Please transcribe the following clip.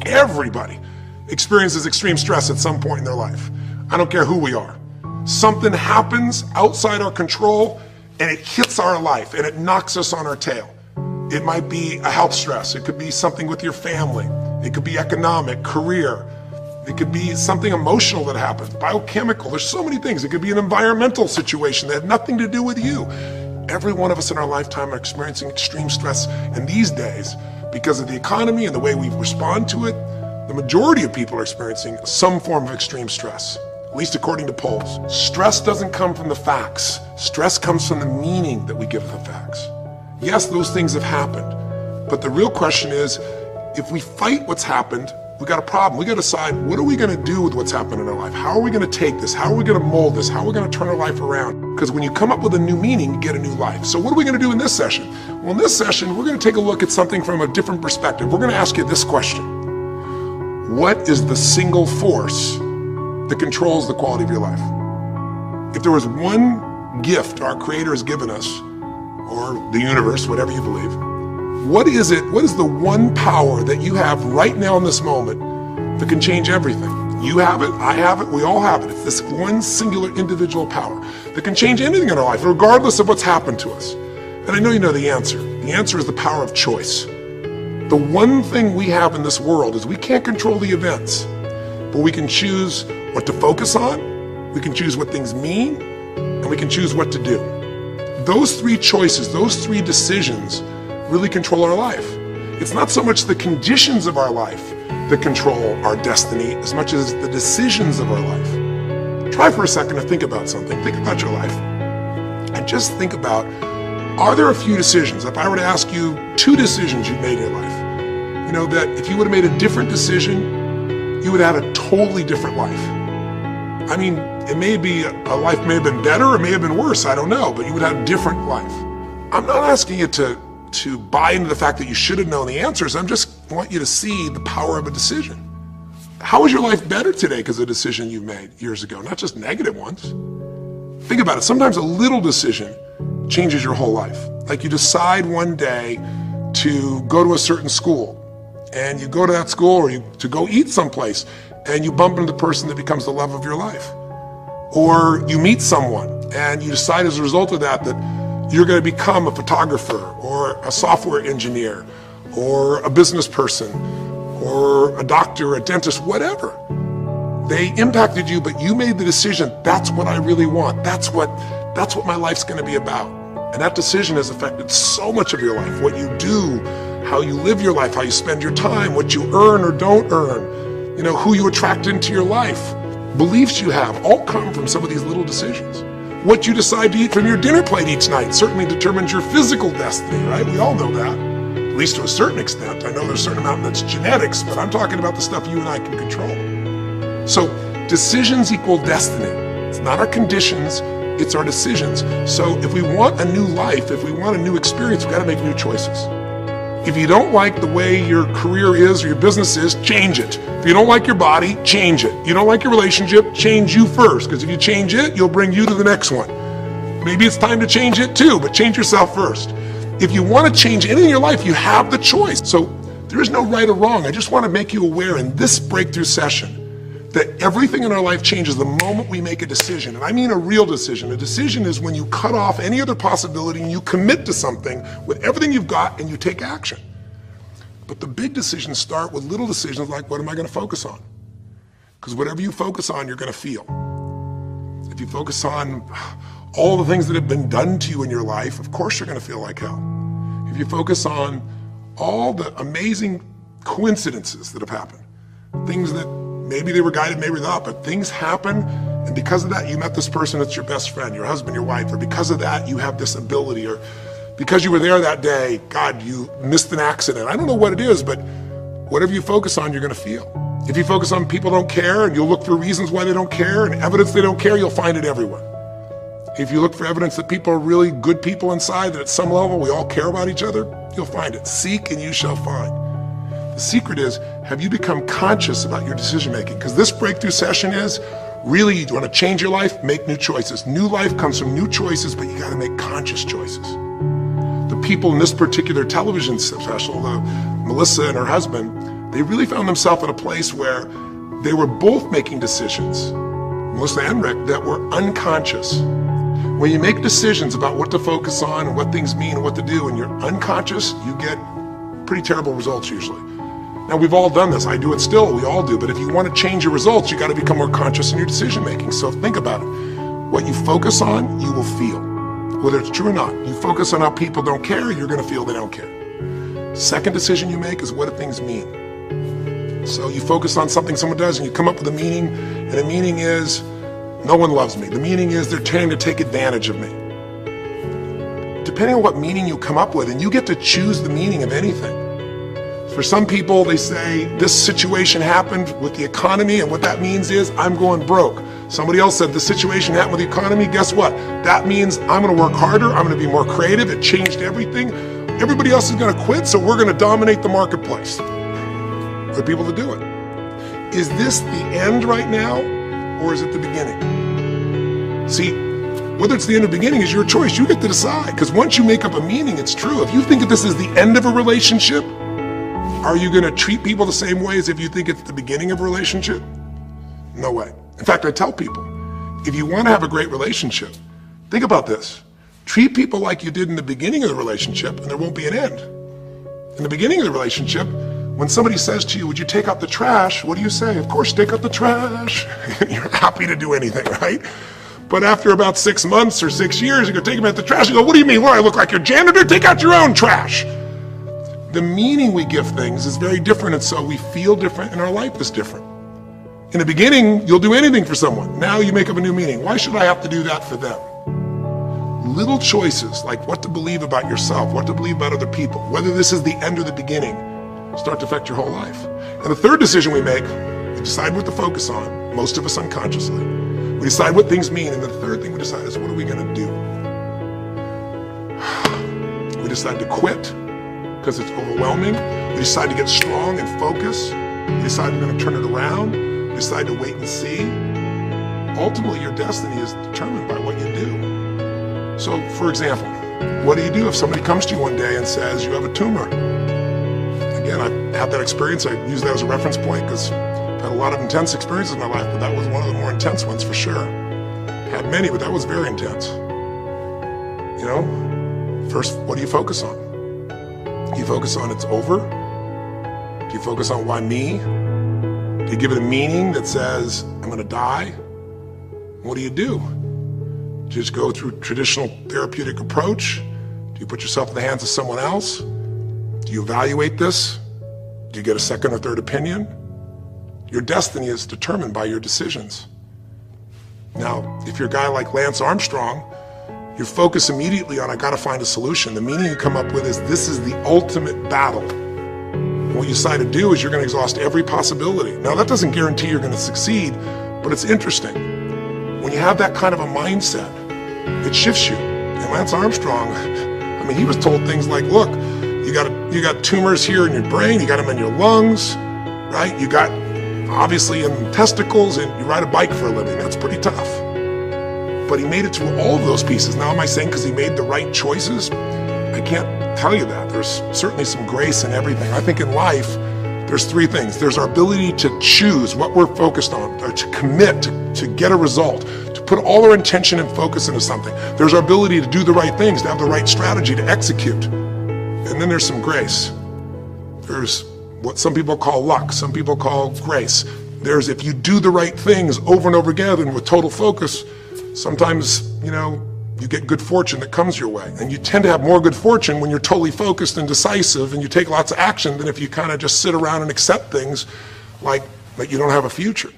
Everybody experiences extreme stress at some point in their life. I don't care who we are. Something happens outside our control and it hits our life and it knocks us on our tail. It might be a health stress. It could be something with your family. It could be economic, career. It could be something emotional that happens, biochemical. There's so many things. It could be an environmental situation that had nothing to do with you. Every one of us in our lifetime are experiencing extreme stress. And these days, because of the economy and the way we respond to it, the majority of people are experiencing some form of extreme stress, at least according to polls. Stress doesn't come from the facts. Stress comes from the meaning that we give the facts. Yes, those things have happened, but the real question is, if we fight what's happened, we got a problem. We got to decide, what are we going to do with what's happened in our life? How are we going to take this? How are we going to mold this? How are we going to turn our life around? Because when you come up with a new meaning, you get a new life. So what are we going to do in this session? Well, in this session, we're going to take a look at something from a different perspective. We're going to ask you this question. What is the single force that controls the quality of your life? If there was one gift our Creator has given us, or the universe, whatever you believe, what is it? What is the one power that you have right now in this moment that can change everything? You have it, I have it, we all have it. It's this one singular individual power that can change anything in our life, regardless of what's happened to us. And I know you know the answer. The answer is the power of choice. The one thing we have in this world is we can't control the events, but we can choose what to focus on, we can choose what things mean, and we can choose what to do. Those three choices, those three decisions really control our life. It's not so much the conditions of our life that control our destiny as much as the decisions of our life. Try for a second to think about something. Think about your life. And just think about, are there a few decisions? If I were to ask you 2 decisions you've made in your life, you know, that if you would have made a different decision, you would have had a totally different life. I mean, it may be, a life may have been better or may have been worse, I don't know, but you would have a different life. I'm not asking you to buy into the fact that you should have known the answers. I just want you to see the power of a decision. How is your life better today because of a decision you made years ago, not just negative ones? Think about it. Sometimes a little decision changes your whole life. Like you decide one day to go to a certain school, and you go to that school, or to go eat someplace, and you bump into the person that becomes the love of your life. Or you meet someone, and you decide as a result of that you're going to become a photographer or a software engineer or a business person or a doctor, a dentist, whatever. They impacted you, but you made the decision, that's what I really want. That's what my life's going to be about. And that decision has affected so much of your life, what you do, how you live your life, how you spend your time, what you earn or don't earn, you know, who you attract into your life. Beliefs you have all come from some of these little decisions. What you decide to eat from your dinner plate each night certainly determines your physical destiny, right? We all know that, at least to a certain extent. I know there's a certain amount that's genetics, but I'm talking about the stuff you and I can control. So decisions equal destiny. It's not our conditions, it's our decisions. So if we want a new life, if we want a new experience, we've got to make new choices. If you don't like the way your career is or your business is, change it. If you don't like your body, change it. You don't like your relationship, change you first, because if you change it, you'll bring you to the next one. Maybe it's time to change it too, but change yourself first. If you want to change anything in your life, you have the choice. So there is no right or wrong. I just want to make you aware in this breakthrough session that everything in our life changes the moment we make a decision. And I mean a real decision. A decision is when you cut off any other possibility and you commit to something with everything you've got and you take action. But the big decisions start with little decisions like, what am I going to focus on? Because whatever you focus on, you're going to feel. If you focus on all the things that have been done to you in your life, of course you're going to feel like hell. If you focus on all the amazing coincidences that have happened, things that maybe they were guided, maybe not, but things happen, and because of that, you met this person that's your best friend, your husband, your wife, or because of that, you have this ability, or because you were there that day, God, you missed an accident. I don't know what it is, but whatever you focus on, you're going to feel. If you focus on people don't care, and you'll look for reasons why they don't care, and evidence they don't care, you'll find it everywhere. If you look for evidence that people are really good people inside, that at some level we all care about each other, you'll find it. Seek and you shall find. The secret is, have you become conscious about your decision making? Because this breakthrough session is, really, you want to change your life, make new choices. New life comes from new choices, but you got to make conscious choices. The people in this particular television special, Melissa and her husband, they really found themselves in a place where they were both making decisions, Melissa and Rick, that were unconscious. When you make decisions about what to focus on and what things mean and what to do, and you're unconscious, you get pretty terrible results usually. Now, we've all done this. I do it still. We all do. But if you want to change your results, you got to become more conscious in your decision making. So think about it. What you focus on, you will feel. Whether it's true or not. You focus on how people don't care, you're going to feel they don't care. Second decision you make is what do things mean. So you focus on something someone does and you come up with a meaning, and the meaning is no one loves me. The meaning is they're trying to take advantage of me. Depending on what meaning you come up with, and you get to choose the meaning of anything. For some people, they say this situation happened with the economy, and what that means is I'm going broke. Somebody else said the situation happened with the economy. Guess what? That means I'm going to work harder. I'm going to be more creative. It changed everything. Everybody else is going to quit, so we're going to dominate the marketplace. There are people that do it. Is this the end right now, or is it the beginning? See, whether it's the end or beginning is your choice. You get to decide, because once you make up a meaning, it's true. If you think that this is the end of a relationship, are you going to treat people the same way as if you think it's the beginning of a relationship? No way. In fact, I tell people, if you want to have a great relationship, think about this. Treat people like you did in the beginning of the relationship, and there won't be an end. In the beginning of the relationship, when somebody says to you, would you take out the trash? What do you say? Of course, take out the trash. You're happy to do anything, right? But after about 6 months or 6 years, you go take them out the trash. You go, what do you mean? What, I look like your janitor? Take out your own trash. The meaning we give things is very different, and so we feel different, and our life is different. In the beginning, you'll do anything for someone. Now you make up a new meaning. Why should I have to do that for them? Little choices, like what to believe about yourself, what to believe about other people, whether this is the end or the beginning, start to affect your whole life. And the third decision we make, we decide what to focus on, most of us unconsciously. We decide what things mean, and the third thing we decide is what are we going to do? We decide to quit because it's overwhelming. We decide to get strong and focus. We decide we're going to turn it around. We decide to wait and see. Ultimately, your destiny is determined by what you do. So, for example, what do you do if somebody comes to you one day and says you have a tumor? Again, I've had that experience. I use that as a reference point because I've had a lot of intense experiences in my life, but that was one of the more intense ones for sure. Had many, but that was very intense. You know, first, what do you focus on? Do you focus on it's over? Do you focus on why me? Do you give it a meaning that says, I'm going to die? What do? Do you just go through traditional therapeutic approach? Do you put yourself in the hands of someone else? Do you evaluate this? Do you get a second or third opinion? Your destiny is determined by your decisions. Now, if you're a guy like Lance Armstrong, you focus immediately on, I gotta find a solution. The meaning you come up with is, this is the ultimate battle. And what you decide to do is you're gonna exhaust every possibility. Now, that doesn't guarantee you're gonna succeed, but it's interesting. When you have that kind of a mindset, it shifts you. And Lance Armstrong, I mean, he was told things like, look, you got tumors here in your brain, you got them in your lungs, right? You got, obviously, in testicles, and you ride a bike for a living. That's pretty tough. But he made it through all of those pieces. Now, am I saying because he made the right choices? I can't tell you that. There's certainly some grace in everything. I think in life, there's three things. There's our ability to choose what we're focused on, or to commit, to get a result, to put all our intention and focus into something. There's our ability to do the right things, to have the right strategy, to execute. And then there's some grace. There's what some people call luck, some people call grace. There's if you do the right things over and over again and with total focus, sometimes, you know, you get good fortune that comes your way. And you tend to have more good fortune when you're totally focused and decisive and you take lots of action than if you kind of just sit around and accept things like that you don't have a future.